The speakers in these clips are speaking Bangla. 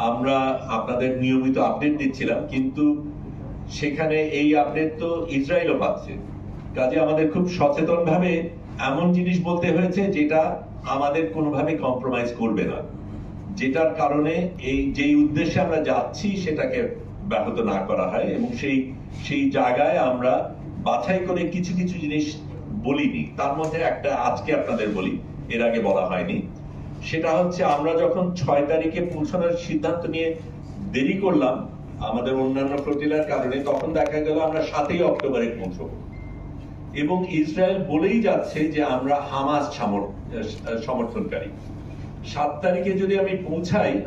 আমরা আপনাদের নিয়মিত আপডেট দিচ্ছিলাম, কিন্তু সেখানে এই আপডেট তো ইসরায়েলও পাচ্ছে। কাজে আমাদের খুব সচেতন ভাবে এমন জিনিস বলতে হয়েছে যেটা আমাদের কোনোভাবে কম্প্রোমাইজ করবে না, যেটার কারণে এই যেই উদ্দেশ্যে আমরা যাচ্ছি সেটাকে ব্যাহত না করা হয়। এবং সেই জায়গায় আমরা বাছাই করে কিছু কিছু জিনিস বলিনি। তার মধ্যে একটা আজকে আপনাদের বলি, এর আগে বলা হয়নি। সেটা হচ্ছে আমরা যখন 6 তারিখে পৌঁছানোর সিদ্ধান্ত নিয়ে দেরি করলাম আমাদের অন্যান্য প্রতিলার কারণে, তখন দেখা গেল আমরা 7ই অক্টোবরে পৌঁছবো, এবং ইসরায়েল বলেই যাচ্ছে যে আমরা হামাস সমর্থনকারী। 7 তারিখে যদি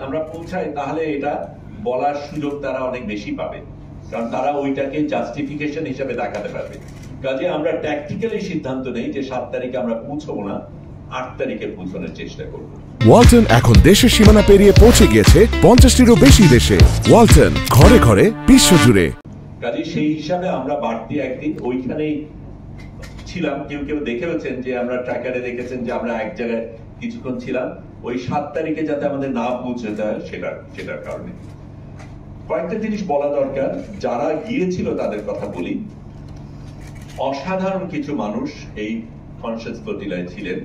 আমরা পৌঁছাই তাহলে এটা বলার সুযোগ তারা অনেক বেশি পাবে, কারণ তারা ওইটাকে জাস্টিফিকেশন হিসেবে দেখাতে পারবে। কাজে আমরা ট্যাকটিক্যালি সিদ্ধান্ত নেই যে 7 তারিখে আমরা পৌঁছবো না, 8 তারিখে পৌঁছানোর চেষ্টা করব। ওয়ালটন এখন দেশের সীমানা পেরিয়ে পৌঁছে গিয়েছে 50টিরও বেশি দেশে। ওয়ালটন, ঘরে ঘরে বিশ্বজুড়ে। কাজে সেই হিসাবে আমরা বাড়তি একদিন ওইখানেই ছিলাম। কেউ কেউ দেখেছেন যে আমরা ট্র্যাকারে দেখেছেন যে আমরা এক জায়গায় কিছুক্ষণ ছিলাম, ওই 7 তারিখে যাতে আমাদের না পৌঁছতে হয় সেটার কারণে। কয়েকটা জিনিস বলা দরকার, যারা গিয়েছিল তাদের কথা বলি। অসাধারণ কিছু মানুষ এই কনসাস ফ্লোটিলায় ছিলেন,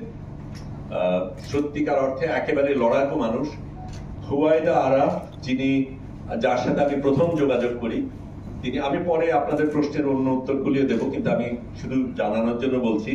সত্যিকার অর্থে একেবারে লড়াকু মানুষ। হুয়াইদা আরাফ, যার সাথে আমি প্রথম যোগাযোগ করি, আমি পরে আপনাদের প্রশ্নের অন্য উত্তরগুলিও দেবো, কিন্তু আমি শুধু জানানোর জন্য বলছি।